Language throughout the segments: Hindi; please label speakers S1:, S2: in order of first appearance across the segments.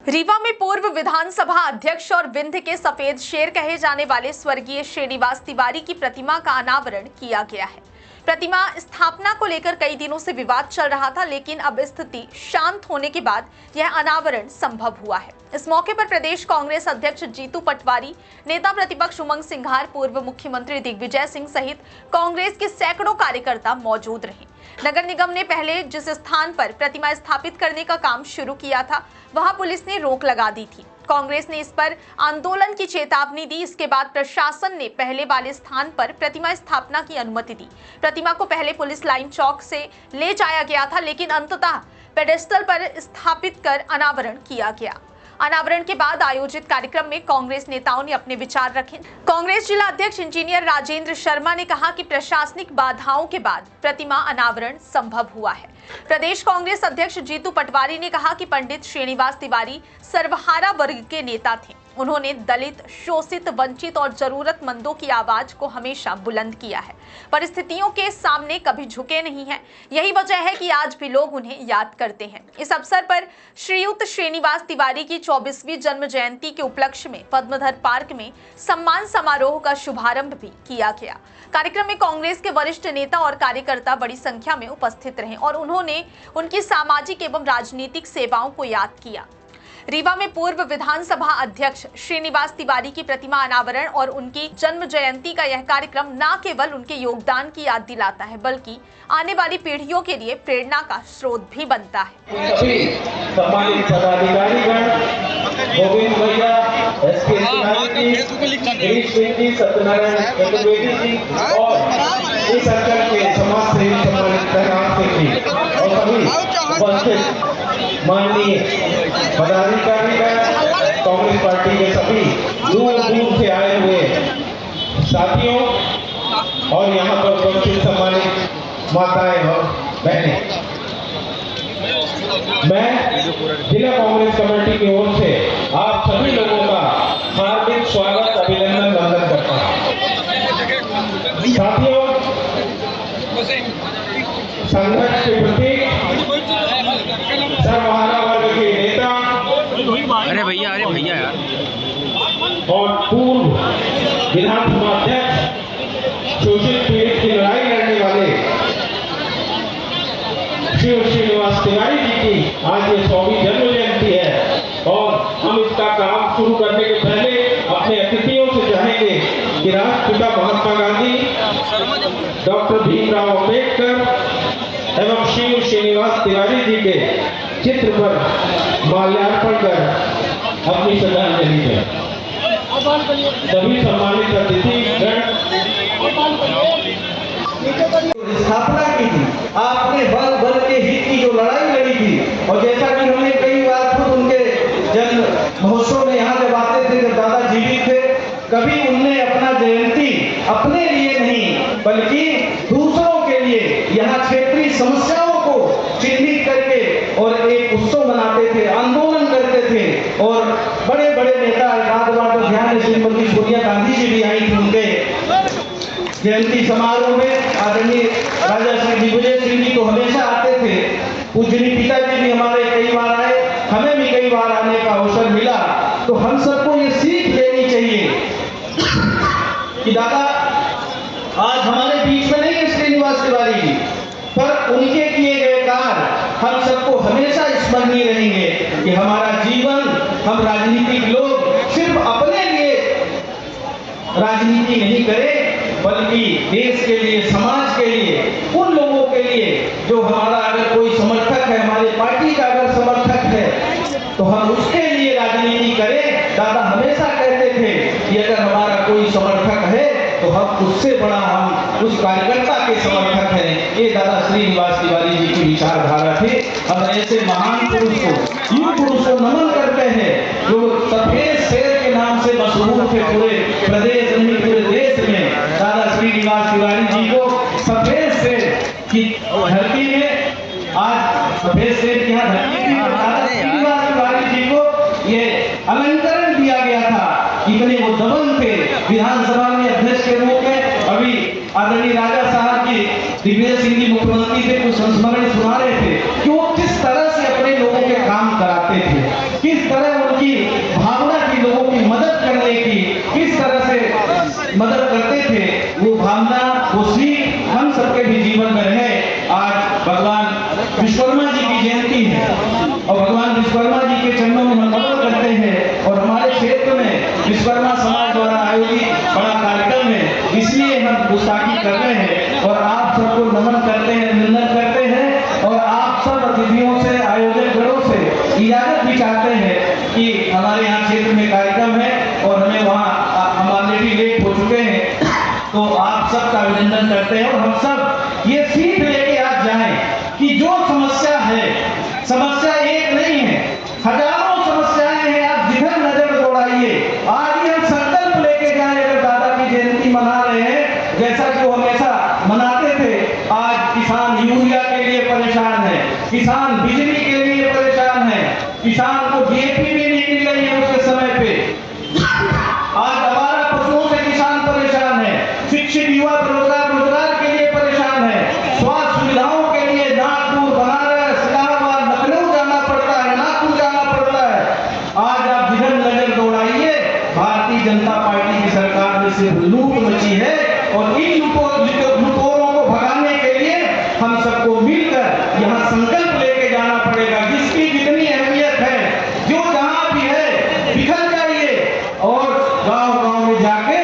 S1: रीवा में पूर्व विधानसभा अध्यक्ष और विंध्य के सफेद शेर कहे जाने वाले स्वर्गीय श्रीनिवास तिवारी की प्रतिमा का अनावरण किया गया है। प्रतिमा स्थापना को लेकर कई दिनों से विवाद चल रहा था, लेकिन अब स्थिति शांत होने के बाद यह अनावरण संभव हुआ है। इस मौके पर प्रदेश कांग्रेस अध्यक्ष जीतू पटवारी, नेता प्रतिपक्ष उमंग सिंघार, पूर्व मुख्यमंत्री दिग्विजय सिंह सहित कांग्रेस के सैकड़ों कार्यकर्ता मौजूद रहे। नगर निगम ने पहले जिस स्थान पर प्रतिमा स्थापित करने का काम शुरू किया था, वहां पुलिस ने रोक लगा दी थी। कांग्रेस ने इस पर आंदोलन की चेतावनी दी। इसके बाद प्रशासन ने पहले वाले स्थान पर प्रतिमा स्थापना की अनुमति दी। प्रतिमा को पहले पुलिस लाइन चौक से ले जाया गया था, लेकिन अंततः पेडेस्टल पर स्थापित कर अनावरण किया गया। अनावरण के बाद आयोजित कार्यक्रम में कांग्रेस नेताओं ने अपने विचार रखे। कांग्रेस जिला अध्यक्ष इंजीनियर राजेंद्र शर्मा ने कहा कि प्रशासनिक बाधाओं के बाद प्रतिमा अनावरण संभव हुआ है। प्रदेश कांग्रेस अध्यक्ष जीतू पटवारी ने कहा कि पंडित श्रीनिवास तिवारी सर्वहारा वर्ग के नेता थे। उन्होंने दलित, शोषित, वंचित और जरूरतमंदों की आवाज को हमेशा बुलंद किया है। परिस्थितियों के सामने कभी झुके नहीं हैं। यही वजह है कि आज भी लोग उन्हें याद करते हैं। इस अवसर पर श्रीयुत श्रीनिवास तिवारी की 24वीं जन्म जयंती के उपलक्ष्य में पद्मधर पार्क में सम्मान समारोह का शुभारंभ भी किया गया। कार्यक्रम में कांग्रेस के वरिष्ठ नेता और कार्यकर्ता बड़ी संख्या में उपस्थित रहे और उन्होंने उनकी सामाजिक एवं राजनीतिक सेवाओं को याद किया। रीवा में पूर्व विधानसभा अध्यक्ष श्रीनिवास तिवारी की प्रतिमा अनावरण और उनकी जन्म जयंती का यह कार्यक्रम न केवल उनके योगदान की याद दिलाता है, बल्कि आने वाली पीढ़ियों के लिए प्रेरणा का स्रोत भी बनता है।
S2: सम्मानित पदाधिकारीगण, गोविंद भैया, एसके सत्यनारायण चतुर्वेदी जी और इस अंचल के समाज सेवी सम्मानित प्रहलाद सिंह जी और सभी उपस्थित माननीय पदाधिकारीगण, कांग्रेस पार्टी के सभी दूर दूर से आए हुए साथियों और यहाँ पर उपस्थित सम्मानित माताएं और बहनें, मैं जिला कांग्रेस कमेटी की ओर से आप सभी लोगों का हार्दिक स्वागत, अभिनंदन, वंदन करता हूँ। साथियों, संघर्ष के प्रतीक सर्वहारा वर्ग के नेता,
S3: अरे भैया यार,
S2: और पूर्व विधानसभा अध्यक्ष, शोषित पीड़ित की लड़ाई लड़ने वाले श्री श्रीनिवास तिवारी जी की आज ये 100वीं जन्म जयंती है और हम इसका काम शुरू करने के पहले अपने अतिथियों से चाहेंगे कि राष्ट्रपिता महात्मा गांधी, डॉक्टर भीमराव अम्बेडकर एवं श्री श्रीनिवास तिवारी जी के चित्र पर माल्यार्पण कर अपनी श्रद्धांजलि दें। सभी सम्मानित अतिथिगण,
S4: स्थापना की थी, आपने वर्ग के हित की जो लड़ाई लड़ी थी, और जैसा कि हमने कई बार खुद उनके जन्म महोत्सव में यहाँ जब आते थे, जब दादा जीवित थे, कभी उनने अपना जयंती अपने लिए नहीं बल्कि दूसरों के लिए यहाँ क्षेत्रीय समस्याओं को चिन्हित करके और एक उत्सव मनाते थे, आंदोलन करते थे। और बड़े बड़े नेता, एक बार तो ध्यान श्रीमती सोनिया गांधी जी भी आई थी उनके जयंती समारोह में। आदरणीय राजा श्री दिग्विजय सिंह जी तो हमेशा आते थे, पूजनीय पिताजी भी हमारे कई बार आए, हमें भी कई बार आने का अवसर मिला। तो हम सबको ये सीख लेनी चाहिए कि दादा आज हमारे बीच में नहीं है श्रीनिवास तिवारी जी, पर उनके किए गए कार्य हम सबको हमेशा स्मरणीय रहेंगे कि हमारा जीवन, हम राजनीतिक लोग सिर्फ अपने लिए राजनीति नहीं करें, बल्कि देश के लिए, समाज के लिए, उन लोगों के लिए जो हमारा अगर कोई समर्थक है, हमारी पार्टी का अगर समर्थक है, तो हम उसके लिए राजनीति करें। दादा हमेशा कहते थे कि अगर हमारा कोई समर्थक है तो हम उससे बड़ा हम उस कार्यकर्ता के समर्थक हैं। ये दादा श्रीनिवास तिवारी जी की विचारधारा थी। हम ऐसे महान पुरुष को, युग पुरुष को नमन करते हैं जो सफेद शेर के नाम से मशहूर थे पूरे प्रदेश नहीं पूरे देश में। दादा श्रीनिवास तिवारी जी को सफेद शेर की धरती में, आज सफेद शेर की यहाँ धरती में दादा श्रीनिवास तिवारी जी को ये अलंकरण दिया गया था। इतने वो दबंग थे विधानसभा में अध्यक्ष के रूप में। अभी आदरणीय राजा साहब की दिग्विजय सिंह जी मुख्यमंत्री थे, कुछ संस्मरण सुना रहे थे कि वो किस तरह से अपने लोगों के काम कराते थे, किस तरह के चरणों में हम नमन करते हैं। और हमारे क्षेत्र में विश्वकर्मा समाज द्वारा आयोजित बड़ा कार्यक्रम है, इसलिए हम गुस्ताखी कर रहे हैं और आप सबको नमन करते हैं, अभिनंदन करते हैं। और आप सब अतिथियों से, आयोजकों से इजाजत भी चाहते हैं कि हमारे यहाँ क्षेत्र में कार्यक्रम है और हमें वहाँ हम ऑलरेडी लेट हो चुके हैं, तो आप सबका अभिनंदन करते हैं। और हम सब ये सीख लेके आज जाएं कि जो समस्या है, समस्या एक नहीं है, हजारों समस्याएं हैं। आप जिधर नजर दौड़ाइए, आज ही हम संकल्प लेके जाए। अगर दादा की जयंती मना रहे हैं जैसा कि वो हमेशा मनाते थे, आज किसान यूरिया के लिए परेशान है, किसान बिजली के लिए परेशान है, किसान को डीएपी भी नहीं मिल रही है उसके समय पे, आज आवारा पशुओं से किसान परेशान है, शिक्षित युवा रोजगार के लिए परेशान है, स्वास्थ्य सुविधाओं के लिए नागपुर, बनारस, इलाहाबाद, लखनऊ जाना पड़ता है, नागपुर जाना पड़ता है। आज आप जिधर नजर दौड़ाइए, भारतीय जनता पार्टी की सरकार में सिर्फ लूट मची है। और इन लुटेरों को भगाने के लिए हम सबको मिलकर यहाँ संकल्प लेके जाना पड़ेगा। जिसकी जितनी अहमियत है, जो जहाँ भी है, बिखर जाइए और गांव-गांव में जाके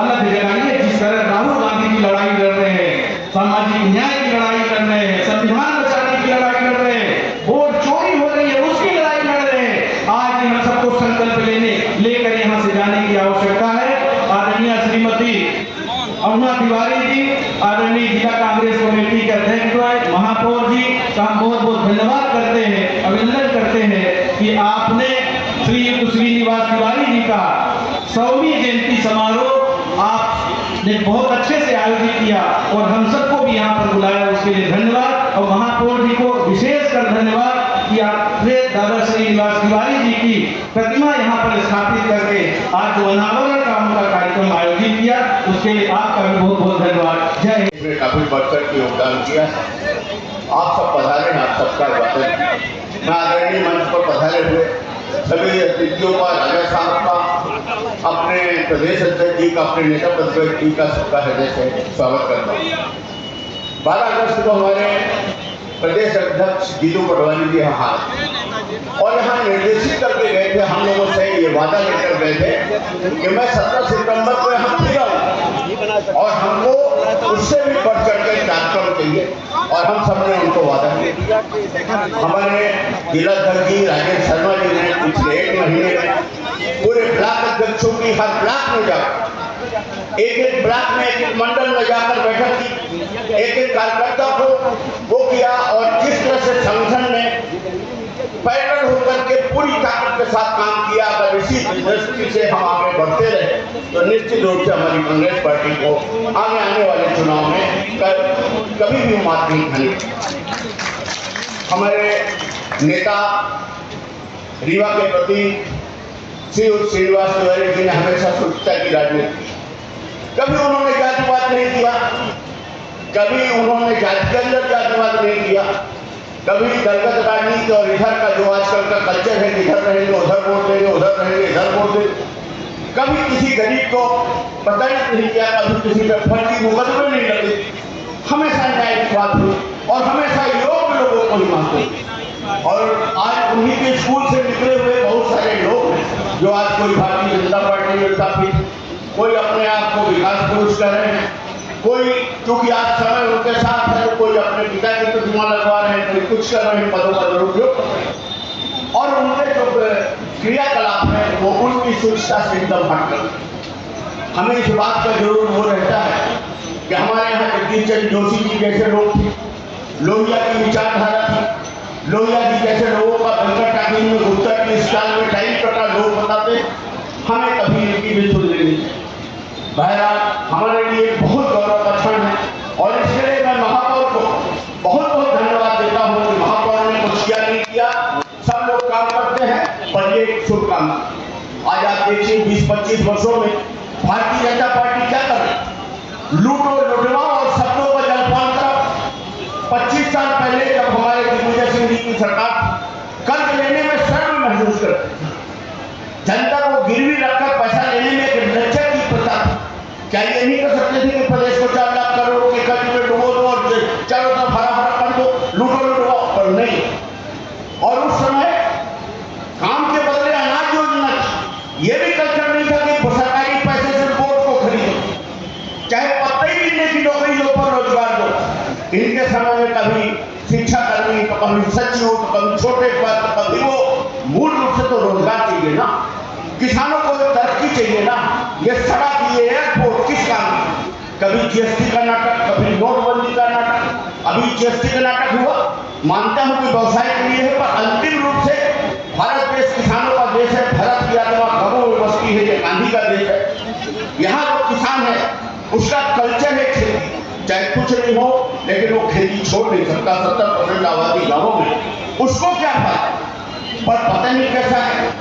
S4: अलग जगाइए। जिस तरह राहुल गांधी की लड़ाई लड़ रहे हैं, सामाजिक न्याय की लड़ाई कर रहे हैं, संविधान बचाने की लड़ाई लड़ रहे हैं, वोट चोरी हो रही है उसकी लड़ाई लड़ रहे हैं, आज हम सबको संकल्प लेकर यहाँ से जाने की आवश्यकता है। आदरणीय श्रीमती अरुणा तिवारी जी, आदरणीय जिला कांग्रेस कमेटी के अध्यक्ष महापौर जी का हम बहुत बहुत धन्यवाद करते हैं, अभिनंदन करते हैं कि आपने श्रीयुक्त श्रीनिवास तिवारी जी का 100वीं जयंती समारोह आपने बहुत अच्छे से आयोजित किया और हम सबको भी यहाँ पर बुलाया, उसके लिए धन्यवाद। और महापौर जी को विशेषकर धन्यवाद कि आपने दादा श्रीनिवास तिवारी जी की प्रतिमा यहाँ पर स्थापित करके आज जो अनावरण का उनका कार्यक्रम आयोजित किया, उसके लिए आपका भी बहुत बहुत धन्यवाद। जय हिंद।
S5: काफी बढ़कर के योगदान किया। आप सब पधारे, आप सबका स्वागत। मैं आदरणीय मंच पर पधारे हुए सभी अतिथियों का, राजा साहब का, अपने प्रदेश अध्यक्ष जी का, अपने नेता प्रतिपक्ष जी का सबका हृदय से स्वागत करता हूँ। 12 अगस्त को हमारे प्रदेश अध्यक्ष जीतू पटवारी जी यहाँ और यहाँ निर्देशित करके गए थे, हम लोगों से ये वादा लेकर गए थे कि मैं 17 सितंबर को यहाँ फिर आऊँ और हमको उससे भी बढ़ चढ़ कर कार्यक्रम चाहिए और हम सबने उनको वादा किया। हमारे जिला अध्यक्ष जी राजेश शर्मा जी ने पिछले 1 महीने में पूरे ब्लॉक अध्यक्षों की हर ब्लॉक में जाकर, एक ब्लॉक में, एक मंडल में जाकर बैठक की, एक कार्यकर्ता को वो किया और किस तरह से संगठन ने पैरल होकर के पूरी ताकत के साथ काम किया। अगर इसी दृष्टि से हम आगे बढ़ते रहे तो निश्चित रूप से हमारी कांग्रेस पार्टी को आने वाले चुनाव में कभी भी मात नहीं खानी। हमारे नेता रीवा के प्रति श्री श्रीनिवास तिवारी जी ने हमेशा शुद्धता की राजनीति की। कभी उन्होंने जातिवाद नहीं किया, कभी उन्होंने जाति के अंदर जातिवाद नहीं किया, कभी दलगत राजनीति और इधर का जो आजकल का कल्चर है कि इधर रहेंगे उधर वोट देंगे, उधर रहेंगे इधर वोट देंगे, कभी किसी गरीब को प्रताड़ित नहीं किया, कभी किसी पर फर्जी मुकदमे नहीं लगे। हमेशा न्यायवाद हुई और हमेशा योग्य लोगों को ही मानते। और आज उन्हीं के स्कूल से निकले हुए बहुत सारे लोग हैं जो आज कोई भारतीय जनता पार्टी में स्थापित, कोई अपने आप को विकास पुरुष कर रहे हैं, कोई क्योंकि आज समय उनके साथ है तो कोई अपने पिता की प्रतिमा लगवा रहे हैं, कोई कुछ कर रहे हैं, पदों का दुरुपयोग कर रहे हैं और उनके जो क्रियाकलाप है वो उनकी सुरक्षा से एकदम हट कर। हमें इस बात का जरूर वो रहता है कि हमारे यहाँ जगदीश चंद्र जोशी जी जैसे लोग थे, लोहिया की विचारधारा थी, लोहिया जी जैसे लोगों का वेंकट टाकिंग में गुप्ता की स्टाइल में टाइम कटा लोग बताते, हमें कभी इनकी भी सुन लेनी चाहिए। बहरहाल हमारे लिए बहुत गौरव का क्षण है और इसके लिए मैं महापौर को बहुत बहुत धन्यवाद देता हूँ कि महापौर ने कुछ किया नहीं किया, सब लोग काम करते हैं पर ये शुभ काम। आज आप देखिए 20-25 वर्षों में भारतीय जनता पार्टी क्या कर रही है, लूटो लुटवाओ और शब्दों का जलपान करो। 25 साल पहले जब हमारे दिग्विजय सिंह जी की सरकार कर्ज लेने में शर्म महसूस करती, जनता को गिरवी रखकर पैसा लेने में एक लज्जा की प्रथा थी। क्या ये नहीं कर सकते थे कि प्रदेश को 4 लाख करोड़ के कर्ज में डुबो दो और चारों तरफ हरा भरा कर दो, लूटो लुटवाओ, पर नहीं। और उस समय काम ये भी कल्चर नहीं था कि सरकारी पैसे से वोट को खरीदो, चाहे पत्ता ही मिलने की नौकरी दो पर रोजगार दो। इनके समय में कभी शिक्षा कर्मी, तो कभी सचिव, तो कभी छोटे पद, तो कभी वो मूल रूप से तो रोजगार चाहिए ना, किसानों को तरक्की चाहिए ना। ये सड़क, ये एयरपोर्ट किस काम की? कभी जीएसटी का नाटक, कभी नोटबंदी का नाटक, अभी जीएसटी का नाटक हुआ। मानता हूं कि व्यवसाय के लिए है, पर अंतिम रूप से भारत देश किसानों का देश है। भारत की आत्मा करोड़ों में बसती है, ये गांधी का देश है। यहाँ जो किसान है उसका कल्चर है खेती, चाहे कुछ नहीं हो लेकिन वो खेती छोड़ नहीं सकता। 70% आबादी गाँवों में, उसको क्या पता, पर पता नहीं कैसा है।